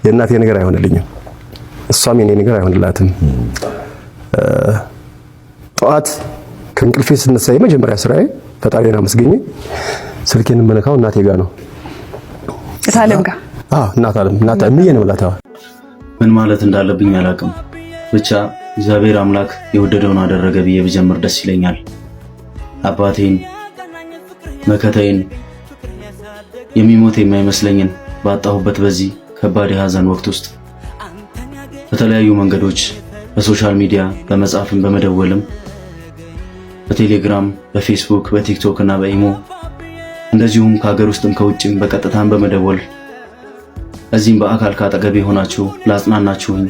የእናቴ ነገር አይሆንልኝም፣ እሷም የኔ ነገር አይሆንላትም። ጠዋት ከእንቅልፌ ስነሳ የመጀመሪያ ስራዬ ፈጣሪና መስገኘ ስልኬን የምነካው እናቴ ጋር ነው። እታለም ጋር እናት እምዬ ነው ላታ። ምን ማለት እንዳለብኝ አላውቅም። ብቻ እግዚአብሔር አምላክ የወደደውን አደረገ ብዬ ብጀምር ደስ ይለኛል። አባቴን መከታዬን የሚሞት የማይመስለኝን ባጣሁበት በዚህ ከባድ የሐዘን ወቅት ውስጥ በተለያዩ መንገዶች በሶሻል ሚዲያ በመጻፍም በመደወልም በቴሌግራም በፌስቡክ በቲክቶክ እና በኢሞ እንደዚሁም ከሀገር ውስጥም ከውጭም በቀጥታም በመደወል እዚህም በአካል ካጠገቤ ሆናችሁ ላጽናናችሁኝ፣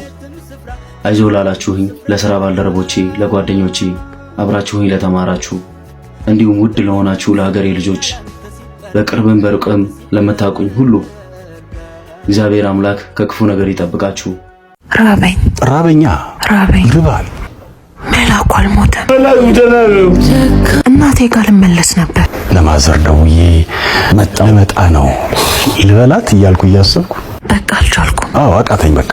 አይዞህ ላላችሁኝ፣ ለሥራ ባልደረቦቼ፣ ለጓደኞቼ፣ አብራችሁኝ ለተማራችሁ እንዲሁም ውድ ለሆናችሁ ለሀገሬ ልጆች በቅርብም በሩቅም ለምታውቁኝ ሁሉ እግዚአብሔር አምላክ ከክፉ ነገር ይጠብቃችሁ። ራበኝ ርባል መላኩ አልሞተም። እናቴ ጋር ልመለስ ነበር። ለማዘር ደውዬ መጣ ነው ልበላት እያልኩ እያሰብኩ በቃ አልቻልኩም። አቃተኝ በቃ።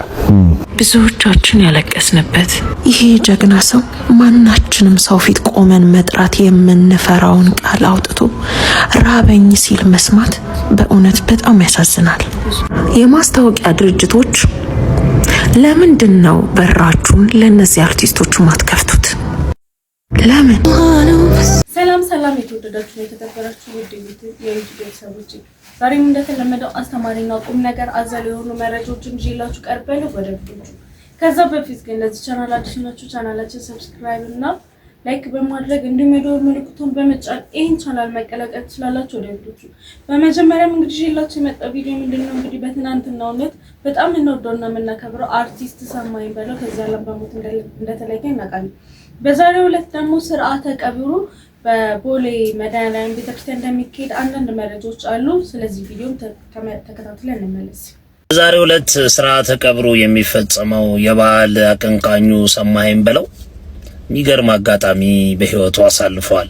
ብዙዎቻችን ያለቀስንበት ይሄ ጀግና ሰው ማናችንም ሰው ፊት ቆመን መጥራት የምንፈራውን ቃል አውጥቶ ራበኝ ሲል መስማት በእውነት በጣም ያሳዝናል። የማስታወቂያ ድርጅቶች ለምንድን ነው በራችሁን ለነዚህ አርቲስቶች ማትከፍቱት? ለምን? ሰላም የተወደዳችሁ የተከበራችሁ ውድ የዩቲዩብ ቤተሰቦች፣ ዛሬም እንደተለመደው አስተማሪና ቁም ነገር አዘል የሆኑ መረጃዎችን ይዤላችሁ ቀርቤያለሁ ወደ ቪዲዮቹ። ከዛ በፊት ግን ለዚህ ቻናል አዲስ ናችሁ ቻናላችን ሰብስክራይብ እና ላይክ በማድረግ እንዲሁም የደወል ምልክቱን በመጫን ይህን ቻናል መቀላቀል ትችላላችሁ ወደ ቪዲዮቹ። በመጀመሪያም እንግዲህ ይዤላችሁ የመጣው ቪዲዮ ምንድነው እንግዲህ በትናንትናው ዕለት በጣም እንወደውና የምናከብረው አርቲስት ሰማኸኝ በለው ከዚህ ዓለም በሞት እንደተለየ እናውቃለን። በዛሬው ዕለት ደግሞ ስርዓተ ቀብሩ በቦሌ መድኃኔዓለም ቤተክርስቲያን እንደሚካሄድ አንዳንድ መረጃዎች አሉ። ስለዚህ ቪዲዮም ተከታትለን እንመለስ። በዛሬው ዕለት ስርዓተ ቀብሩ የሚፈጸመው የባህል አቀንቃኙ ሰማኸኝ በለው የሚገርም አጋጣሚ በህይወቱ አሳልፏል።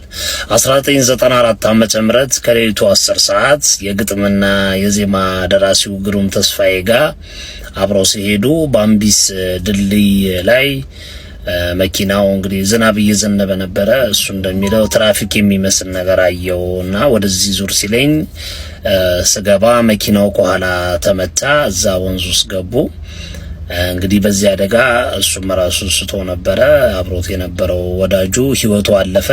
1994 ዓመተ ምህረት ከሌሊቱ 10 ሰዓት የግጥምና የዜማ ደራሲው ግሩም ተስፋዬ ጋር አብረው ሲሄዱ በአምቢስ ድልድይ ላይ መኪናው እንግዲህ ዝናብ እየዘነበ ነበረ። እሱ እንደሚለው ትራፊክ የሚመስል ነገር አየውና ወደዚህ ዙር ሲለኝ ስገባ መኪናው ከኋላ ተመታ። እዛ ወንዝ ውስጥ ገቡ። እንግዲህ በዚህ አደጋ እሱም ራሱ ስቶ ነበረ። አብሮት የነበረው ወዳጁ ህይወቱ አለፈ።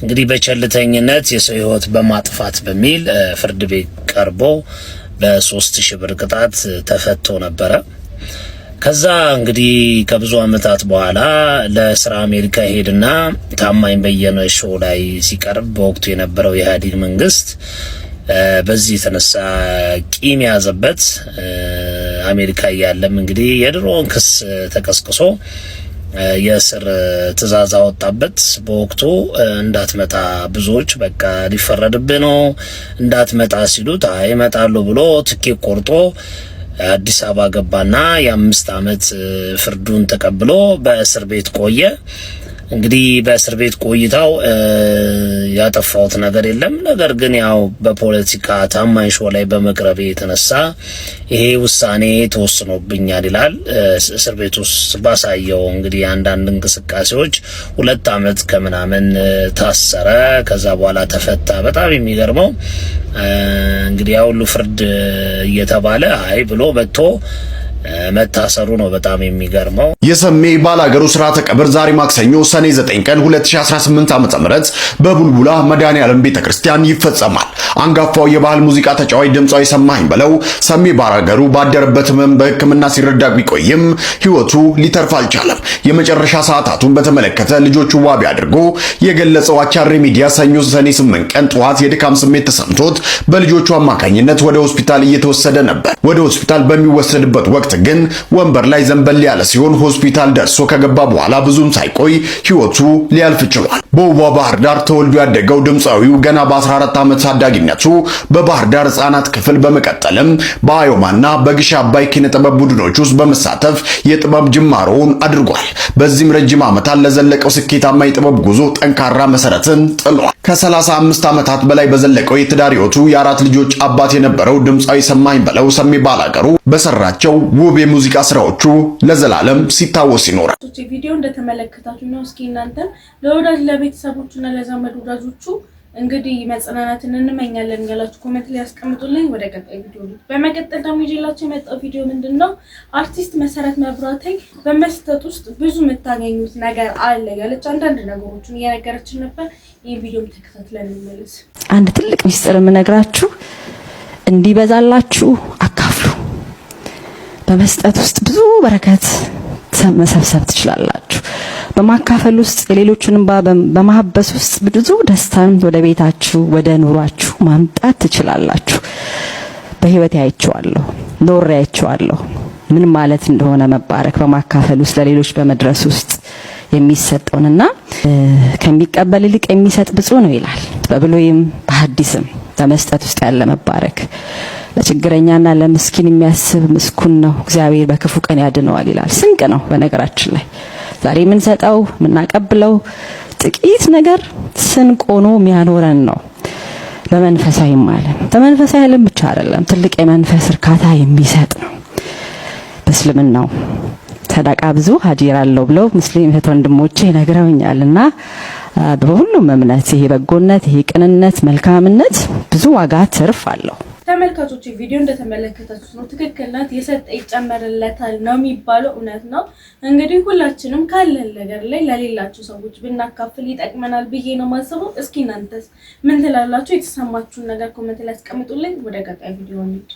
እንግዲህ በቸልተኝነት የሰው ህይወት በማጥፋት በሚል ፍርድ ቤት ቀርቦ በ3000 ብር ቅጣት ተፈቶ ነበረ። ከዛ እንግዲህ ከብዙ አመታት በኋላ ለስራ አሜሪካ ሄድና ታማኝ በየነ ሾው ላይ ሲቀርብ በወቅቱ የነበረው የኢህአዴግ መንግስት በዚህ የተነሳ ቂም ያዘበት። አሜሪካ ያለም እንግዲህ የድሮውን ክስ ተቀስቅሶ የእስር ትዕዛዝ አወጣበት። በወቅቱ እንዳትመጣ ብዙዎች በቃ ሊፈረድብህ ነው እንዳትመጣ ሲሉት አይ እመጣለሁ ብሎ ትኬት ቆርጦ አዲስ አበባ ገባና የ5 አመት ፍርዱን ተቀብሎ በእስር ቤት ቆየ። እንግዲህ በእስር ቤት ቆይታው ያጠፋውት ነገር የለም። ነገር ግን ያው በፖለቲካ ታማኝ ሾው ላይ በመቅረብ የተነሳ ይሄ ውሳኔ ተወስኖብኛል ይላል። እስር ቤት ውስጥ ባሳየው እንግዲህ አንዳንድ እንቅስቃሴዎች 2 አመት ከምናምን ታሰረ። ከዛ በኋላ ተፈታ። በጣም የሚገርመው እንግዲህ ያው ሁሉ ፍርድ እየተባለ አይ ብሎ መጥቶ መታሰሩ ነው በጣም የሚገርመው። የሰሜ ባላገሩ ስርዓተ ቀብር ዛሬ ማክሰኞ ሰኔ 9 ቀን 2018 ዓ.ም በቡልቡላ መድኃኔዓለም ቤተክርስቲያን ይፈጸማል። አንጋፋው የባህል ሙዚቃ ተጫዋች ድምጻዊ ሰማኸኝ በለው ሰሜ ባላገሩ ባደረበት ህመም በሕክምና ሲረዳ ቢቆይም ህይወቱ ሊተርፍ አልቻለም። የመጨረሻ ሰዓታቱን በተመለከተ ልጆቹ ዋቢ አድርጎ የገለጸው አቻሬ ሚዲያ ሰኞ ሰኔ 8 ቀን ጠዋት የድካም ስሜት ተሰምቶት በልጆቹ አማካኝነት ወደ ሆስፒታል እየተወሰደ ነበር። ወደ ሆስፒታል በሚወሰድበት ወቅት ግን ወንበር ላይ ዘንበል ያለ ሲሆን ሆስፒታል ደርሶ ከገባ በኋላ ብዙም ሳይቆይ ህይወቱ ሊያልፍ ችሏል። በውቧ ባህር ዳር ተወልዶ ያደገው ድምጻዊው ገና በ14 ዓመት ታዳጊነቱ በባህር ዳር ህጻናት ክፍል በመቀጠልም በአዮማና በግሽ አባይ ኪነ ጥበብ ቡድኖች ውስጥ በመሳተፍ የጥበብ ጅማሮውን አድርጓል። በዚህም ረጅም ዓመታት ለዘለቀው ስኬታማ የጥበብ ጉዞ ጠንካራ መሰረትን ጥሏል። ከ35 ዓመታት በላይ በዘለቀው የትዳር ህይወቱ የ4 ልጆች አባት የነበረው ድምጻዊ ሰማኸኝ በለው ሰሜ ባላገሩ በሰራቸው ውብ የሙዚቃ ስራዎቹ ለዘላለም ሲታወስ ይኖራል። ቪዲዮ እንደተመለከታችሁ ነው። እስኪ እናንተ ለወዳጅ ለቤተሰቦቹና ለዘመድ ወዳጆቹ እንግዲህ መጽናናትን እንመኛለን ያላችሁ ኮሜንት ላይ ያስቀምጡልኝ። ወደ ቀጣይ ቪዲዮ በመቀጠል ደግሞ ይዤላችሁ የመጣው ቪዲዮ ምንድነው? አርቲስት መሰረት መብራቴ በመስጠት ውስጥ ብዙ የምታገኙት ነገር አለ ያለች አንዳንድ ነገሮችን እየነገረችን ነበር። ይህ ቪዲዮም ተከታትለን እንመለስ። አንድ ትልቅ ሚስጥር የምነግራችሁ እንዲበዛላችሁ አካፍሉ። በመስጠት ውስጥ ብዙ በረከት መሰብሰብ ትችላላችሁ። በማካፈል ውስጥ የሌሎችን በማህበስ ውስጥ ብዙ ደስታን ወደ ቤታችሁ ወደ ኑሯችሁ ማምጣት ትችላላችሁ። በህይወት አይቼዋለሁ፣ ኖሬ አይቼዋለሁ ምን ማለት እንደሆነ መባረክ በማካፈል ውስጥ ለሌሎች በመድረስ ውስጥ የሚሰጠውንና ከሚቀበል ይልቅ የሚሰጥ ብፁዕ ነው ይላል በብሉይም በሐዲስም። በመስጠት ውስጥ ያለ መባረክ ለችግረኛና ለምስኪን የሚያስብ ምስኩን ነው፣ እግዚአብሔር በክፉ ቀን ያድነዋል ይላል። ስንቅ ነው በነገራችን ላይ ዛሬ የምንሰጠው የምናቀብለው ጥቂት ነገር ስንቅ ሆኖ የሚያኖረን ነው። በመንፈሳዊም ዓለም በመንፈሳዊ ዓለም ብቻ አይደለም፣ ትልቅ የመንፈስ እርካታ የሚሰጥ ነው። በእስልምናው ሰደቃ ብዙ ሀጂር አለው ብለው ሙስሊም እህት ወንድሞቼ ነግረውኛልና በሁሉም እምነት ይሄ በጎነት፣ ይሄ ቅንነት፣ መልካምነት ብዙ ዋጋ ትርፍ አለው። ተመልካቾች ቪዲዮ እንደተመለከታችሁት ነው። ትክክል ናት። የሰጠ ይጨመርለታል ነው የሚባለው፣ እውነት ነው። እንግዲህ ሁላችንም ካለን ነገር ላይ ለሌላቸው ሰዎች ብናካፍል ይጠቅመናል ብዬ ነው ማስበው። እስኪ እናንተስ ምን ትላላችሁ? የተሰማችሁን ነገር ኮሜንት ላይ አስቀምጡልኝ። ወደ ቀጣይ ቪዲዮ እንሂድ።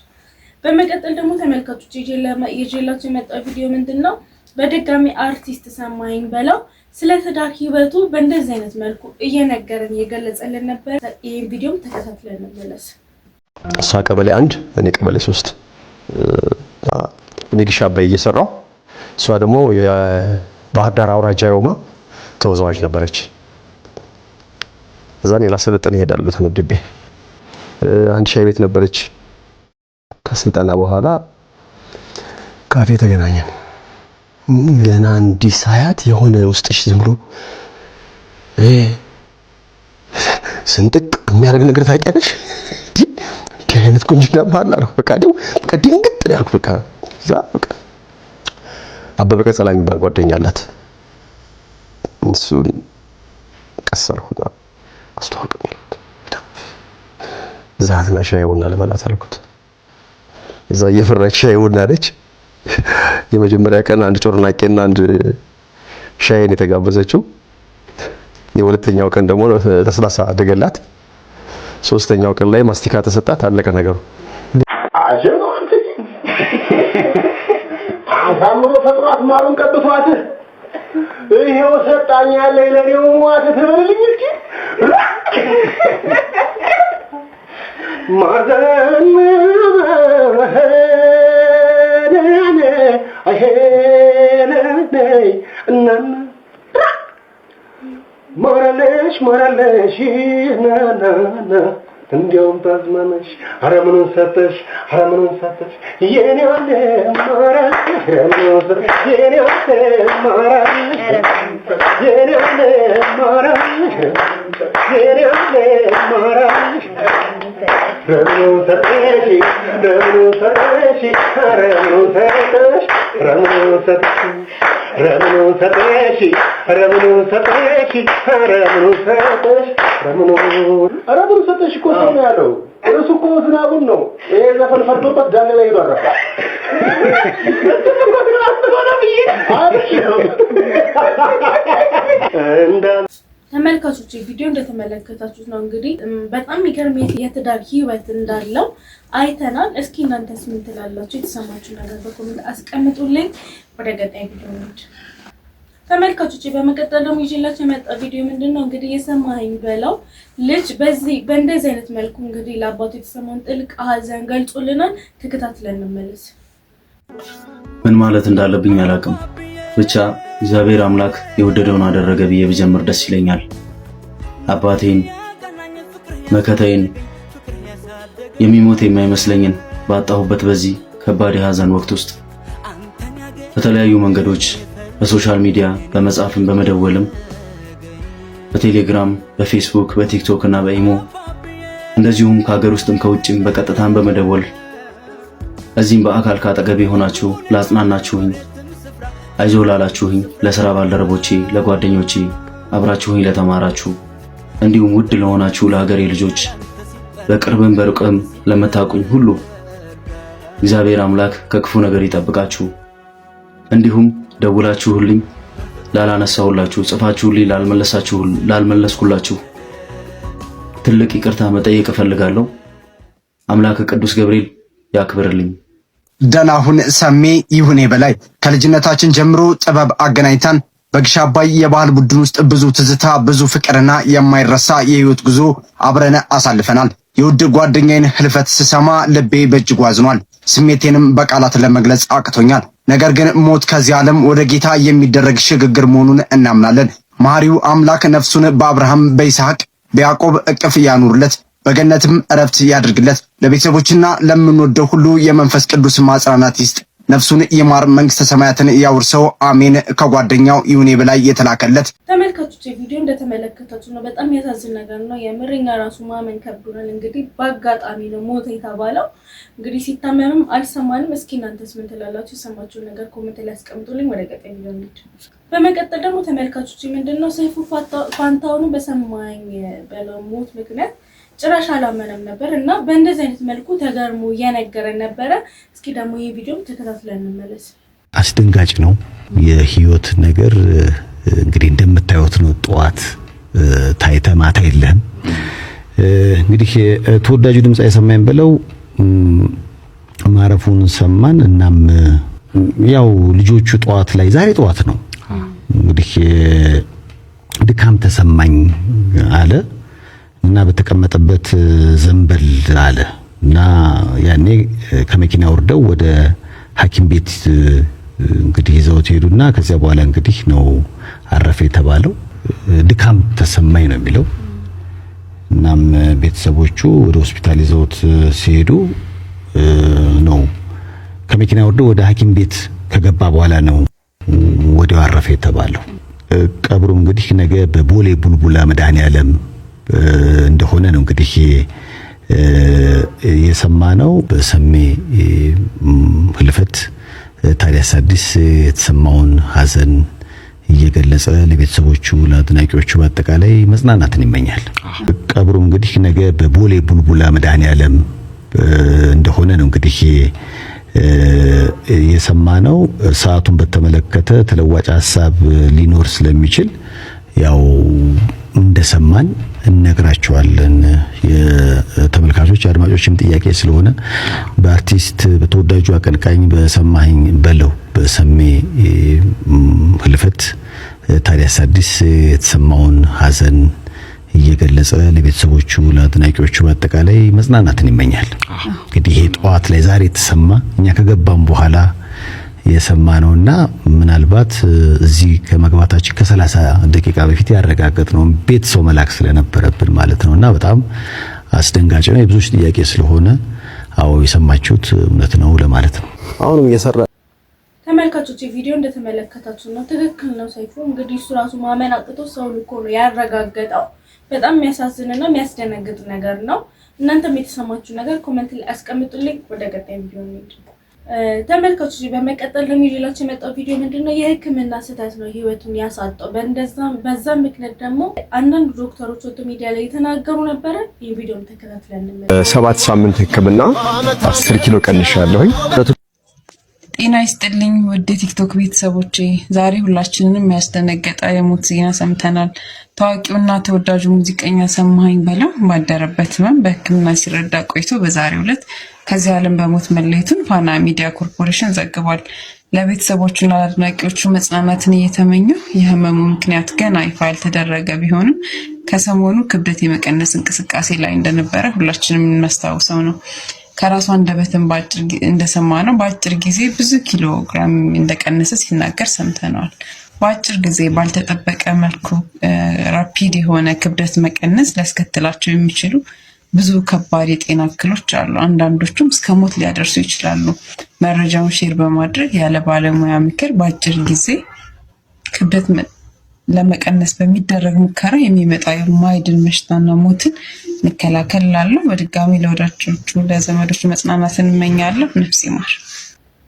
በመቀጠል ደግሞ ተመልካቾች ይዤላችሁ የመጣው ቪዲዮ ምንድነው? በድጋሚ አርቲስት ሰማኸኝ በለው ስለ ትዳር ህይወቱ በእንደዚህ አይነት መልኩ እየነገረን እየገለጸልን ነበር። ይሄን ቪዲዮም ተከታትለን እንመለስ። እሷ ቀበሌ 1 እኔ ቀበሌ 3 ንግሽ አባይ እየሰራው እሷ ደግሞ የባህር ዳር አውራጃ የውማ ተወዛዋዥ ነበረች። እዛ እኔ ላሰለጥን እሄዳለሁ ተመድቤ። አንድ ሻይ ቤት ነበረች። ከስልጠና በኋላ ካፌ ተገናኘን። ገና እንዲህ ሳያት የሆነ ውስጥሽ ዝም ብሎ ስንጥቅ የሚያደርግ ነገር ታውቂያለሽ? ከአይነት ቁንጅና ባህል አልኩ። በቃ ድንግጥ ያልኩ። በቃ አበበ ቀጸላ የሚባል ጓደኛ አላት። እሱን ቀሰርኩና አስተዋወቀኝ። ዛትና ሻይ ቡና ልበላት አልኩት። እዛ እየፈራች ሻይ ቡና አለች። የመጀመሪያ ቀን አንድ ጮርናቄና አንድ ሻይን የተጋበዘችው። የሁለተኛው ቀን ደግሞ ለስላሳ አደገላት። ሶስተኛው ቀን ላይ ማስቲካ ተሰጣት። አለቀ ነገሩ። አጀብ አንተ አሳምሮ ፈጥሯት ማሩን ቀብቷት ይሄው ሰጣኝ ያለ ለኔው ሟት ትብልልኝ እስኪ ማዘን ሞራለሽ ናናና እንዲያውም ታዝማነሽ አረምኑን ሰጠሽ የኔ ወንድ ማራሽ የኔ ወንድ ማራሽ የኔ ወንድ ማራሽ የኔ ወንድ ማራሽ ረምኑን ሰጠሽ ረምኑን ሰጠሽ ረምኑን ሰጠሽ ረምኑን ሰጠሽ ረምኑን ሰጠሽ ረምኑን ሰጠሽ ረምኑን ሰጠሽ ረምኑን ሰጠሽ እኮ ነው ያለው። እሱ እኮ ዝናቡን ነው። ይሄ ዘፈን ፈርዶበት ዳለ ላይ ይደረፋ ተመልካቾች ቪዲዮ እንደተመለከታችሁት ነው። እንግዲህ በጣም የሚገርም የትዳር ህይወት እንዳለው አይተናል። እስኪ እናንተስ ምን ትላላችሁ? የተሰማችሁ ነገር በኮሜንት አስቀምጡልኝ። ወደ ቀጣይ ቪዲዮ እንሂድ ተመልካቾች። በመቀጠል ደግሞ ይዤላችሁ የመጣው ቪዲዮ ምንድነው? እንግዲህ የሰማኸኝ በለው ልጅ በእንደዚህ አይነት መልኩ እንግዲህ ለአባቱ የተሰማውን ጥልቅ ሐዘን ገልጾልናል። ተከታትለን እንመለስ። ምን ማለት እንዳለብኝ አላውቅም። ብቻ እግዚአብሔር አምላክ የወደደውን አደረገ ብዬ ብጀምር ደስ ይለኛል። አባቴን መከታዬን የሚሞት የማይመስለኝን ባጣሁበት በዚህ ከባድ የሐዘን ወቅት ውስጥ በተለያዩ መንገዶች በሶሻል ሚዲያ በመጻፍም በመደወልም በቴሌግራም በፌስቡክ በቲክቶክ እና በኢሞ እንደዚሁም ከሀገር ውስጥም ከውጭም በቀጥታም በመደወል እዚህም በአካል ካጠገቤ ሆናችሁ ላጽናናችሁኝ፣ አይዞ ላላችሁኝ፣ ለሥራ ባልደረቦቼ፣ ለጓደኞቼ፣ አብራችሁኝ ለተማራችሁ፣ እንዲሁም ውድ ለሆናችሁ ለሀገሬ ልጆች በቅርብም በሩቅም ለምታውቁኝ ሁሉ እግዚአብሔር አምላክ ከክፉ ነገር ይጠብቃችሁ። እንዲሁም ደውላችሁልኝ ላላነሳሁላችሁ፣ ጽፋችሁልኝ ላልመለስኩላችሁ ትልቅ ይቅርታ መጠየቅ እፈልጋለሁ። አምላክ ቅዱስ ገብርኤል ያክብርልኝ። ደናሁን ሰሜ ይሁኔ በላይ ከልጅነታችን ጀምሮ ጥበብ አገናኝታን በግሽ አባይ የባህል ቡድን ውስጥ ብዙ ትዝታ፣ ብዙ ፍቅርና የማይረሳ የህይወት ጉዞ አብረን አሳልፈናል። የውድ ጓደኛዬን ህልፈት ስሰማ ልቤ በእጅጉ አዝኗል። ስሜቴንም በቃላት ለመግለጽ አቅቶኛል። ነገር ግን ሞት ከዚህ ዓለም ወደ ጌታ የሚደረግ ሽግግር መሆኑን እናምናለን። መሐሪው አምላክ ነፍሱን በአብርሃም በይስሐቅ በያዕቆብ እቅፍ ያኑርለት፣ በገነትም እረፍት ያድርግለት። ለቤተሰቦችና ለምንወደው ሁሉ የመንፈስ ቅዱስ ማጽናናት ይስጥ። ነፍሱን ይማር፣ መንግስተ ሰማያትን ያውርሰው። አሜን። ከጓደኛው ይሁኔ በላይ የተላከለት። ተመልካቾች ቪዲዮ እንደተመለከታችሁ ነው። በጣም ያሳዝን ነገር ነው። የምርኛ ራሱ ማመን ከብዶናል። እንግዲህ በአጋጣሚ ነው ሞተ የተባለው። እንግዲህ ሲታመምም አልሰማንም። እስኪ እናንተስ ምን ትላላችሁ? የሰማችሁን ነገር ኮሜንት ላይ አስቀምጡልኝ። ወደ ቀጣይ ቪዲዮ እንሂድ። በመቀጠል ደግሞ ተመልካቾች ምንድነው ሰይፉ ፋንታሁን በሰማኝ በለው ሞት ምክንያት ጭራሽ አላመነም ነበር እና በእንደዚህ አይነት መልኩ ተገርሞ እየነገረን ነበረ። እስኪ ደግሞ ይህ ቪዲዮ ተከታትለን እንመለስ። አስደንጋጭ ነው የህይወት ነገር። እንግዲህ እንደምታዩት ነው። ጠዋት ታይተ ማታ የለህም። እንግዲህ ተወዳጁ ድምጻዊ ሰማኸኝ በለው ማረፉን ሰማን። እናም ያው ልጆቹ ጠዋት ላይ ዛሬ ጠዋት ነው እንግዲህ ድካም ተሰማኝ አለ እና በተቀመጠበት ዘንበል አለ እና ያኔ ከመኪና ወርደው ወደ ሐኪም ቤት እንግዲህ ይዘውት ሄዱና ከዚያ በኋላ እንግዲህ ነው አረፈ የተባለው። ድካም ተሰማኝ ነው የሚለው። እናም ቤተሰቦቹ ወደ ሆስፒታል ይዘውት ሲሄዱ ነው ከመኪና ወርደው ወደ ሐኪም ቤት ከገባ በኋላ ነው ወዲያው አረፈ የተባለው። ቀብሩ እንግዲህ ነገ በቦሌ ቡልቡላ መድኃኔዓለም እንደሆነ ነው እንግዲህ የሰማነው። በሰሜ ህልፈት ታዲያስ አዲስ የተሰማውን ሐዘን እየገለጸ ለቤተሰቦቹ፣ ለአድናቂዎቹ በአጠቃላይ መጽናናትን ይመኛል። ቀብሩ እንግዲህ ነገ በቦሌ ቡልቡላ መድኃኔዓለም እንደሆነ ነው እንግዲህ የሰማነው። ሰዓቱን በተመለከተ ተለዋጭ ሐሳብ ሊኖር ስለሚችል ያው እንደሰማን እነግራቸዋለን። የተመልካቾች አድማጮችም ጥያቄ ስለሆነ በአርቲስት በተወዳጁ አቀንቃኝ በሰማኸኝ በለው በሰሜ ህልፈት ታዲያስ አዲስ የተሰማውን ሐዘን እየገለጸ ለቤተሰቦቹ፣ ለአድናቂዎቹ በአጠቃላይ መጽናናትን ይመኛል። እንግዲህ ይሄ ጠዋት ላይ ዛሬ የተሰማ እኛ ከገባም በኋላ የሰማነውና ምናልባት እዚህ ከመግባታችን ከ30 ደቂቃ በፊት ያረጋገጥነው ቤት ሰው መላክ ስለነበረብን ማለት ነውና በጣም አስደንጋጭ ነው። የብዙዎች ጥያቄ ስለሆነ አዎ የሰማችሁት እውነት ነው ለማለት ነው። አሁንም እየሰራ ተመልካቾች ቪዲዮ እንደተመለከታችሁ ነው። ትክክል ነው። ሰይፉ እንግዲህ እሱ ራሱ ማመን አቅቶ ሰው ልኮ ነው ያረጋገጠው። በጣም የሚያሳዝንና የሚያስደነግጥ ነገር ነው። እናንተም የተሰማችሁ ነገር ኮሜንት ላይ አስቀምጡልኝ። ወደ ቀጣይ ቪዲዮ እንሂድ። ተመልካቾች በመቀጠል ለሚላችሁ የመጣው ቪዲዮ ምንድነው? የሕክምና ስህተት ነው ህይወቱን ያሳጣው። በዛ ምክንያት ደግሞ አንዳንድ ዶክተሮች ወጥቶ ሚዲያ ላይ የተናገሩ ነበረ። ይህ ቪዲዮም ተከታትለን 7 ሳምንት ሕክምና 10 ኪሎ ቀንሻለሁኝ። ጤና ይስጥልኝ ውድ ቲክቶክ ቤተሰቦቼ፣ ዛሬ ሁላችንንም ያስደነገጠ የሞት ዜና ሰምተናል። ታዋቂውና ተወዳጁ ሙዚቀኛ ሰማኸኝ በለው ባደረበት ህመም በሕክምና ሲረዳ ቆይቶ በዛሬው ዕለት ከዚህ ዓለም በሞት መለየቱን ፋና ሚዲያ ኮርፖሬሽን ዘግቧል። ለቤተሰቦቹና ለአድናቂዎቹ መጽናናትን እየተመኙ የህመሙ ምክንያት ገና ይፋ ያልተደረገ ቢሆንም ከሰሞኑ ክብደት የመቀነስ እንቅስቃሴ ላይ እንደነበረ ሁላችንም የምናስታውሰው ነው። ከራሱ አንደበትም እንደሰማ ነው በአጭር ጊዜ ብዙ ኪሎ ግራም እንደቀነሰ ሲናገር ሰምተነዋል። በአጭር ጊዜ ባልተጠበቀ መልኩ ራፒድ የሆነ ክብደት መቀነስ ሊያስከትላቸው የሚችሉ ብዙ ከባድ የጤና እክሎች አሉ። አንዳንዶቹም እስከ ሞት ሊያደርሱ ይችላሉ። መረጃውን ሼር በማድረግ ያለ ባለሙያ ምክር በአጭር ጊዜ ክብደት ለመቀነስ በሚደረግ ሙከራ የሚመጣ የማይድን በሽታና ሞትን እንከላከል እላለሁ። በድጋሚ ለወዳጆቹ ለዘመዶቹ መጽናናትን እመኛለሁ። ነፍስ ይማር።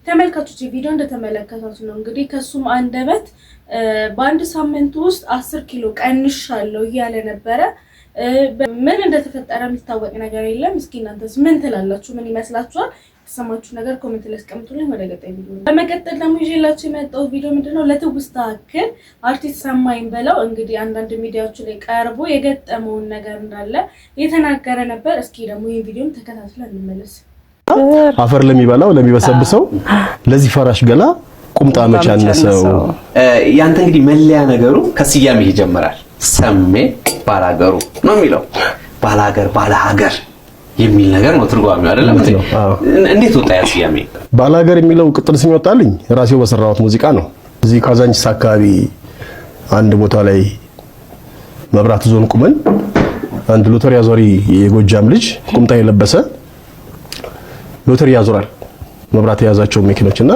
ተመልካቾች ቪዲዮ እንደተመለከታችሁ ነው እንግዲህ ከሱም አንደበት በአንድ ሳምንት ውስጥ 10 ኪሎ ቀንሻለሁ እያለ ነበረ። ምን እንደተፈጠረ የሚታወቅ ነገር የለም። እስኪ እናንተስ ምን ትላላችሁ? ምን ይመስላችኋል? የተሰማችሁ ነገር ኮሜንት ላይ አስቀምጡልኝ። ወደ ቀጣይ ቪዲዮ በመቀጠል ደግሞ ይዤላችሁ የመጣሁት ቪዲዮ ምንድነው ለትውስታ ያክል አርቲስት ሰማኸኝ በለው እንግዲህ አንዳንድ ሚዲያዎች ላይ ቀርቦ የገጠመውን ነገር እንዳለ የተናገረ ነበር። እስኪ ደግሞ ይሄን ቪዲዮም ተከታትለን እንመለስ። አፈር ለሚበላው ለሚበሰብሰው ለዚህ ፈራሽ ገላ ቁምጣ መች አነሰው። ያንተ እንግዲህ መለያ ነገሩ ከስያሜ ይጀምራል። ሰሜ ባላገሩ ነው የሚለው ባላገር ባላሀገር የሚል ነገር ነው ትርጓሜው አይደለም እንዴ? እንዴት ወጣ ያ ስያሜ? ባላገር የሚለው ቅጥል ስም ይወጣልኝ ራሴው በሰራሁት ሙዚቃ ነው። እዚህ ካዛንቺስ አካባቢ አንድ ቦታ ላይ መብራት ዞን ቁመን አንድ ሎተሪ አዟሪ የጎጃም ልጅ ቁምጣ የለበሰ ሎተሪ ያዞራል መብራት የያዛቸው መኪኖችና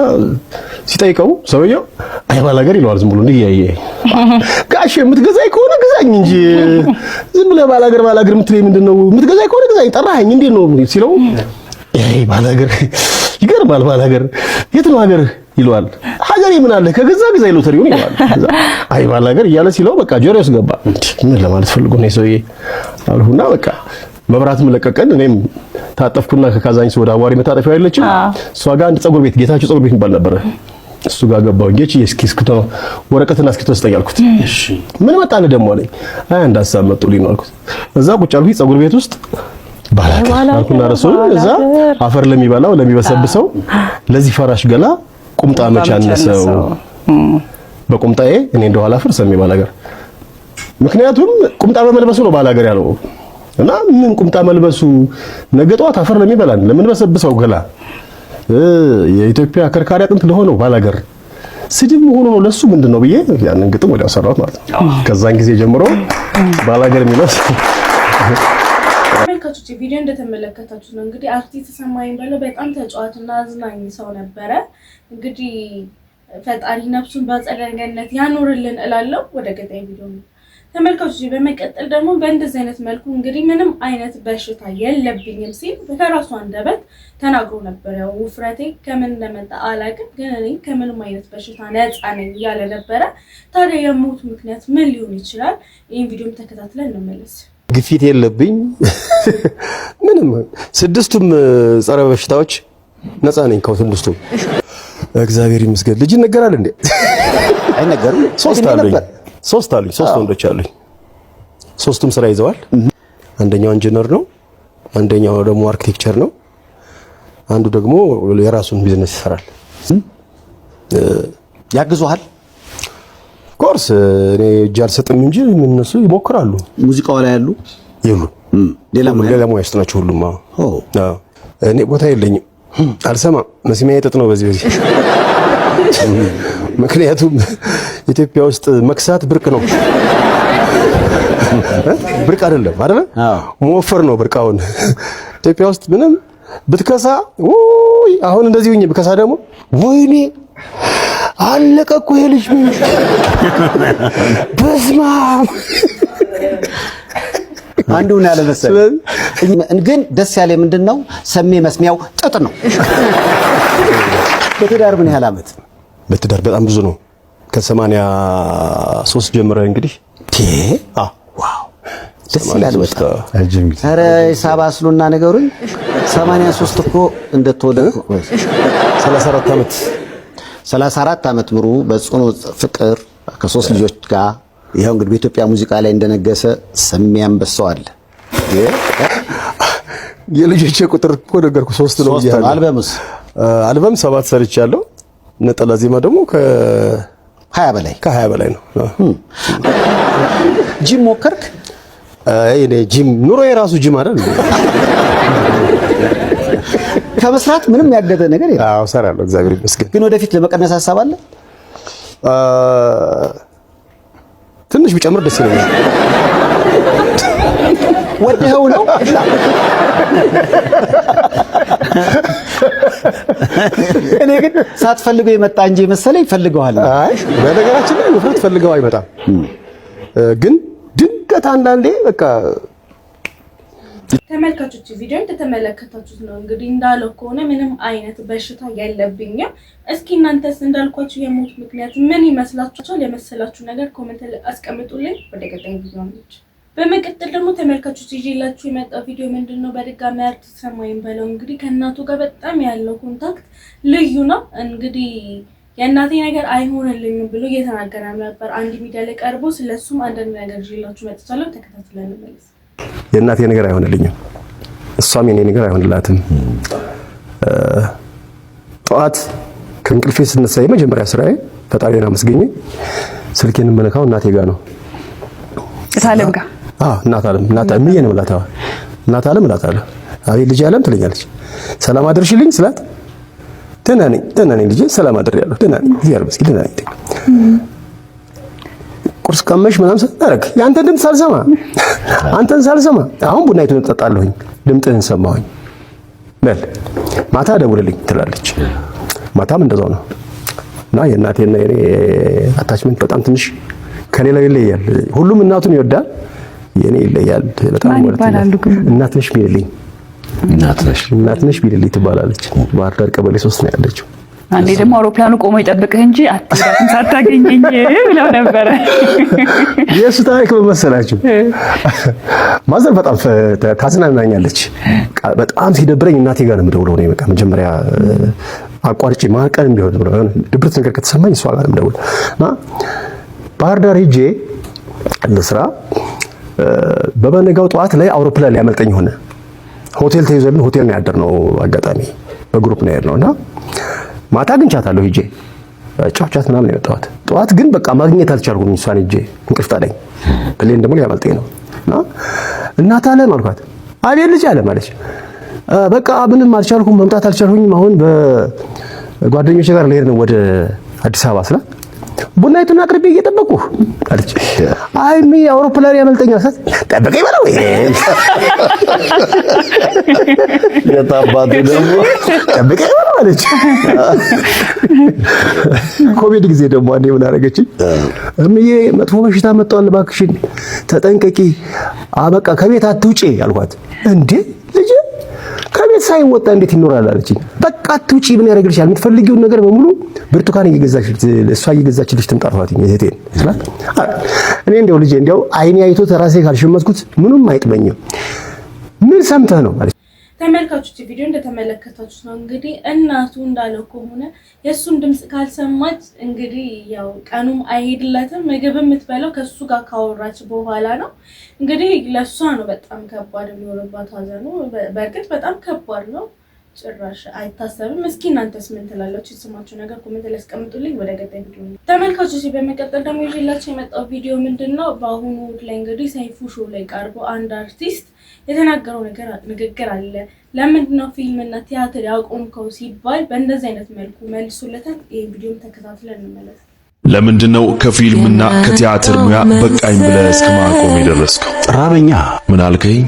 ሲጠይቀው ሰውየው አይ ባላገር ይለዋል። ዝም ብሎ እንዲያየ ጋሽ የምትገዛኝ ከሆነ ግዛኝ እንጂ ዝም ብለህ ባላገር ባላገር የምትለኝ ምንድነው? የምትገዛኝ ከሆነ ግዛኝ ጠራኸኝ እንዴ ነው ሲለው አይ ባላገር ይገርማል ባላገር የት ነው ሀገር ይለዋል። ሀገሬ ምን አለ ከገዛ ግዛኝ ሎተሪውን ይለዋል። አይ ባላገር እያለ ሲለው በቃ ጆሮው ውስጥ ገባ። ምን ለማለት ፈልጎ ነው ሰውዬ አልሁና በቃ መብራትም ለቀቀን። እኔም ታጠፍኩና ከካዛንቺስ ወደ አዋሪ መታጠፊያ አይለችም እሷ ጋር አንድ ጸጉር ቤት ጌታቸው ጸጉር ቤት ይባል ነበር። እሱ ጋር ገባው እንጂ እስኪ ወረቀትና እስኪ ተወስጠኝ አልኩት። እሺ ምን መጣልህ ደሞ አለኝ። አይ አንድ ሀሳብ መጥቶልኝ ነው አልኩት። እዛ ቁጭ አልኩኝ ጸጉር ቤት ውስጥ ባላገር አልኩና ረሱል እዛ አፈር ለሚበላው ለሚበሰብሰው ለዚህ ፈራሽ ገላ ቁምጣ መች አነሰው። በቁምጣዬ እኔ እንደኋላ አፈር ሰሜ ባላገር። ምክንያቱም ቁምጣ በመልበሱ ነው ባላገር ያለው እና ምን ቁምጣ መልበሱ ነገ ጧት አፈር ለሚበላን ለምን በሰብሰው ገላ የኢትዮጵያ ከርካሪ አጥንት ለሆነው ባላገር ስድብ ሆኖ ነው ለሱ ምንድነው ብዬ ያንን ግጥም ወዲያው ሰራሁት ማለት ነው። ከዛን ጊዜ ጀምሮ ባላገር የሚለው ተመልካቾች ቪዲዮ እንደተመለከታችሁ ነው እንግዲህ አርቲስት ሰማኸኝ በለው በጣም ተጫዋችና አዝናኝ ሰው ነበረ። እንግዲህ ፈጣሪ ነፍሱን በአጸደ ገነት ያኖርልን እላለሁ። ወደ ቀጣይ ቪዲዮ ተመልካቾች በመቀጠል ደግሞ በእንደዚህ አይነት መልኩ እንግዲህ ምንም አይነት በሽታ የለብኝም ሲል በራሱ አንደበት ተናግሮ ነበር። ያው ውፍረቴ ከምን እንደመጣ አላውቅም፣ ግን እኔ ከምንም አይነት በሽታ ነፃ ነኝ እያለ ነበረ። ታዲያ የሞት ምክንያት ምን ሊሆን ይችላል? ይህን ቪዲዮም ተከታትለን እንመለስ። ግፊት የለብኝ ምንም ስድስቱም ጸረ በሽታዎች ነፃ ነኝ ከስድስቱም እግዚአብሔር ይመስገን። ልጅ ይነገራል እንዴ? አይነገርም። ሶስት ወንዶች አሉኝ። ሶስቱም ስራ ይዘዋል። አንደኛው ኢንጂነር ነው፣ አንደኛው ደግሞ አርኪቴክቸር ነው፣ አንዱ ደግሞ የራሱን ቢዝነስ ይሰራል። ያግዙሃል? ኮርስ እኔ እጅ አልሰጥም እንጂ እነሱ ይሞክራሉ። ሙዚቃው ላይ ያሉ ይሉ ሌላ ሙያ ውስጥ ናቸው ሁሉም። እኔ ቦታ የለኝም፣ አልሰማም። መስሚያ ጥጥ ነው በዚህ ምክንያቱም ኢትዮጵያ ውስጥ መክሳት ብርቅ ነው። ብርቅ አይደለም አይደል? መወፈር ነው ብርቃውን። ኢትዮጵያ ውስጥ ምንም ብትከሳ ወይ አሁን እንደዚህ ሁኝ ብከሳ ደግሞ ወይኔ አለቀ እኮ ይሄ ልጅ በስመ አብ አንዱ ነው ያለ መሰለኝ። ግን ደስ ያለ ምንድነው ሰሜ መስሚያው ጥጥ ነው። በትዳር ምን ያህል ዓመት? በትዳር በጣም ብዙ ነው። ከ83 ጀምረ እንግዲህ ዋው ደስ ይላል በጣም። ኧረ ሂሳብ አስሉና ነገሩኝ 83 እኮ እንደተወለድኩ 34 ዓመት ሙሉ በጽኑ ፍቅር ከ3 ልጆች ጋር ይሄው እንግዲህ በኢትዮጵያ ሙዚቃ ላይ እንደነገሰ ሰሜ አንበሳው አለ። የልጆቼ ቁጥር እኮ ነገርኩ 3 ነው ይያለው። አልበም 7 ሰርቻለሁ። ነጠላ ዜማ ደግሞ ከ20 በላይ ነው። ጂም ሞከርክ? እኔ ጂም ኑሮ የራሱ ጂም አይደል? ከመስራት ምንም ያገደ ነገር የለም። አዎ እሰራለሁ እግዚአብሔር ይመስገን። ግን ወደፊት ለመቀነስ ሐሳብ አለ? ትንሽ ቢጨምር ደስ ይለኛል። ወደው ነው እኔ ግን ሳትፈልገው የመጣ እንጂ መሰለኝ ፈልገዋል። አይ በነገራችን ላይ ውፍረት ፈልገው አይመጣም። ግን ድንገት አንዳንዴ በቃ ተመልካቾች ቪዲዮ እንደተመለከታችሁት ነው እንግዲህ እንዳለው ከሆነ ምንም አይነት በሽታ የለብኝም። እስኪ እናንተስ እንዳልኳችሁ የሞት ምክንያት ምን ይመስላችኋል? የመሰላችሁ ነገር ኮሜንት ላይ አስቀምጡልኝ። ወደ ቀጣይ ቪዲዮ እንሂድ። በመቀጠል ደግሞ ተመልካቾች ይዤላችሁ የመጣው ቪዲዮ ምንድነው? በድጋሚ አርቲስት ሰማኸኝ በለው እንግዲህ ከእናቱ ጋር በጣም ያለው ኮንታክት ልዩ ነው። እንግዲህ የእናቴ ነገር አይሆንልኝም ብሎ እየተናገረ ነበር አንድ ሚዲያ ላይ ቀርቦ፣ ስለሱም አንዳንድ ነገር ይዤላችሁ መጥቻለሁ። ተከታትለን እንመለስ። የእናቴ ነገር አይሆንልኝም፣ እሷም የኔ ነገር አይሆንላትም። ጠዋት ከእንቅልፌ ስነሳ የመጀመሪያ ስራዬ ፈጣሪን አመስግኜ ስልኬን የምነካው እናቴ ጋር ነው። እታለም ጋር እናት አለም ምን ነው ላታው እናት አለም እላታለሁ። አቤት ልጅ አለም ትለኛለች። ሰላም አድርሽልኝ ስላት ደህና ነኝ ልጄ ሰላም አድርያለሁ ደህና ነኝ እግዚአብሔር ይመስገን ደህና ነኝ። ቁርስ ቀመሽ ምናምን ሰጣረክ ያንተ ድምጽ ሳልሰማ አንተን ሳልሰማ አሁን ቡና ይተን ተጣጣለሁኝ ድምጽህን ሰማሁኝ በል ማታ ደውልልኝ ትላለች። ማታም እንደዛው ነው እና የእናቴና የኔ አታችመንት በጣም ትንሽ ከሌላው ይለያል። ሁሉም እናቱን ይወዳል፣ የኔ ይለያል በጣም ማለት ነው። እናት ነሽ ቢልልኝ እናት ነሽ ቢልልኝ ትባላለች። ባህር ዳር ቀበሌ 3 ነው ያለችው። አንዴ ደግሞ አውሮፕላኑ ቆሞ ይጠብቅህ እንጂ አትሄዳትም ሳታገኘኝ ብለው ነበር። የእሱ ታሪክ በመሰላችሁ ማዘር በጣም ታዝናናኛለች። በጣም ሲደብረኝ እናቴ ጋር ነው የምደውለው። እኔ በቃ መጀመሪያ አቋርጬ ማቀን ቢሆን ብሎ ድብርት ነገር ከተሰማኝ እሷ ጋር ነው የምደውለው እና ባህር ዳር ሄጄ ለስራ በበነጋው ጠዋት ላይ አውሮፕላን ሊያመልጠኝ ሆነ። ሆቴል ተይዞልን ሆቴል ነው ያደርነው። አጋጣሚ በግሩፕ ነው ያደርነው እና ማታ ግን ቻታለሁ ሄጄ ጫውቻት ምናምን የመጣሁት ጠዋት ግን በቃ ማግኘት አልቻልኩም። እሷን ሄጄ እንቅልፍ ጣለኝ። ፕሌን ደግሞ ሊያመልጠኝ ነው እና እናት አለም አልኳት። አቤት ልጅ አለ ማለች። በቃ ምንም አልቻልኩም መምጣት አልቻልኩኝም። አሁን በጓደኞቼ ጋር ልሄድ ነው ወደ አዲስ አበባ ስላ ቡናይቱን አቅርቤ እየጠበቁህ አለች። አይ ሚ አውሮፕላን ያመልጠኛል ሰት ጠበቀኝ በለው የታባቱ ደግሞ ጠበቀኝ በለው አለች። ኮቪድ ጊዜ ደግሞ አንዴ ምን አደረገችኝ? እምዬ መጥፎ በሽታ መጣል እባክሽን ተጠንቀቂ፣ በቃ ከቤት አትውጪ አልኳት። እንዴ ልጅ ከቤት ሳይወጣ እንዴት ይኖራል አለችኝ። በቃ አትውጪ ምን ያደርግልሻል? የምትፈልጊውን ነገር በሙሉ ብርቱካን እሷ እየገዛችልሽ ትምጣፋትኝ እህቴን ስላት እኔ እንደው ልጄ እንደው አይኔ አይቶ ተራሴ ካልሸመትኩት ምንም አይጥመኝም። ምን ሰምተህ ነው ማለት ተመልካቾች ቪዲዮ እንደተመለከታችሁት ነው እንግዲህ እናቱ እንዳለው ከሆነ የሱን ድምጽ ካልሰማች እንግዲህ ያው ቀኑም አይሄድላትም። ምግብ የምትበላው ከሱ ጋር ካወራች በኋላ ነው። እንግዲህ ለሷ ነው በጣም ከባድ የሚሆንባት ሀዘኑ። በእርግጥ በጣም ከባድ ነው፣ ጭራሽ አይታሰብም። እስኪ እናንተስ ምን ትላላችሁ? የተሰማችሁ ነገር ኮሜንት ላይ አስቀምጡልኝ። ወደ ቀጣይ ቪዲዮ ተመልካቾች በመቀጠል ደግሞ ይዤላችሁ የመጣው ቪዲዮ ምንድነው? በአሁኑ ላይ እንግዲህ ሰይፉ ሾው ላይ ቀርቦ አንድ አርቲስት የተናገረው ንግግር አለ። ለምንድነው ፊልምና ቲያትር ያቆምከው ሲባል በእንደዚህ አይነት መልኩ መልሶለታል። ይሄን ቪዲዮ ተከታትለን እንመለስ። ለምንድነው ከፊልምና ከቲያትር ሙያ በቃኝ ብለህ እስከ ማቆም የደረስከው? ራበኛ። ምን አልከኝ?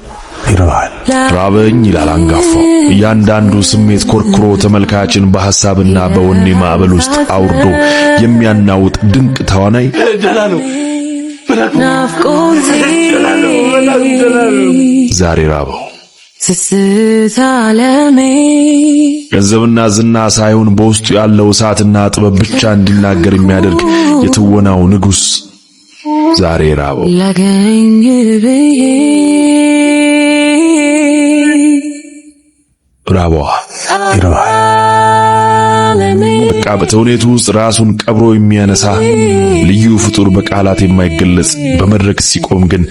ይረዋል ራበኝ ይላል አንጋፋው። እያንዳንዱ ስሜት ኮርኩሮ ተመልካችን በሐሳብና በወኔ ማዕበል ውስጥ አውርዶ የሚያናውጥ ድንቅ ተዋናይ ዛሬ ራበው። ገንዘብና ዝና ሳይሆን በውስጡ ያለው እሳትና ጥበብ ብቻ እንዲናገር የሚያደርግ የትወናው ንጉሥ ዛሬ ራበው። ራበዋ ይረዋል በቃ በተውኔቱ ውስጥ ራሱን ቀብሮ የሚያነሳ ልዩ ፍጡር በቃላት የማይገለጽ በመድረክ ሲቆም ግን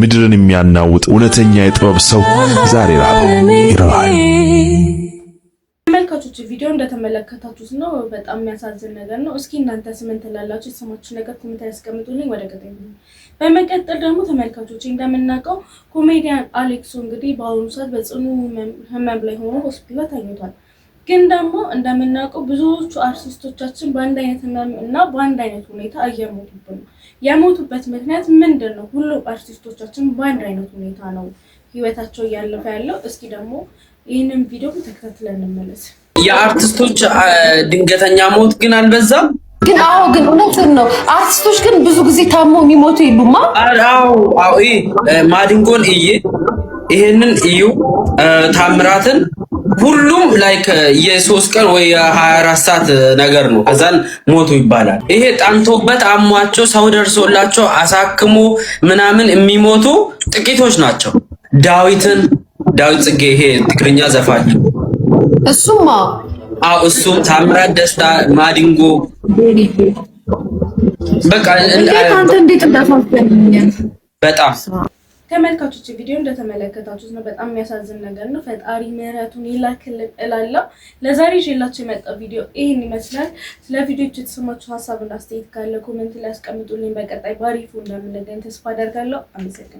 ምድርን የሚያናውጥ እውነተኛ የጥበብ ሰው ዛሬ ራበው ይረዋል። ተመልካቾች ቪዲዮ እንደተመለከታችሁት ነው። በጣም የሚያሳዝን ነገር ነው። እስኪ እናንተስ ምን ትላላችሁ? የሰማችሁ ነገር ኮሜንት ላይ አስቀምጡልኝ። ወደ ቀጣይ ቪዲዮ በመቀጠል ደግሞ ተመልካቾች እንደምናውቀው ኮሜዲያን አሌክሶ እንግዲህ በአሁኑ ሰዓት በጽኑ ህመም ላይ ሆኖ ሆስፒታል ተኝቷል። ግን ደግሞ እንደምናውቀው ብዙዎቹ አርቲስቶቻችን በአንድ አይነት ህመም እና በአንድ አይነት ሁኔታ እየሞቱብን ነው። የሞቱበት ምክንያት ምንድነው? ሁሉም አርቲስቶቻችን በአንድ አይነት ሁኔታ ነው ህይወታቸው እያለፈ ያለው። እስኪ ደግሞ ይህንን ቪዲዮ ተከታትለን እንመለስ። የአርቲስቶች ድንገተኛ ሞት ግን አልበዛም? ግን ግን እውነትን ነው። አርቲስቶች ግን ብዙ ጊዜ ታሞ የሚሞቱ የሉማ። አዎ ማዲንጎን ይሄንን ታምራትን ሁሉም ላይክ የ3 ቀን ወይ የ24 ሰዓት ነገር ነው። ከዛን ሞቱ ይባላል። ይሄ ጣንቶበት አሟቸው ሰው ደርሶላቸው አሳክሞ ምናምን የሚሞቱ ጥቂቶች ናቸው። ዳዊት ጽጌ ይሄ ትግርኛ ዘፋኝ እሱማ እሱ ታምራት ደስታ ማዲንጎ በቃ እንዴት እንዳፋፈኝ በጣም ተመልካቾች ቪዲዮ እንደተመለከታችሁት ነው። በጣም የሚያሳዝን ነገር ነው። ፈጣሪ ምህረቱን ይላክልን እላለሁ። ለዛሬ ይዤላችሁ የመጣው ቪዲዮ ይሄን ይመስላል። ስለ ቪዲዮቹ የተሰማችሁ ሀሳብና አስተያየት ካለ ኮሜንት ላይ አስቀምጡልኝ። በቀጣይ ባሪፉ እንደምንገናኝ ተስፋ አደርጋለሁ። አመሰግናለሁ።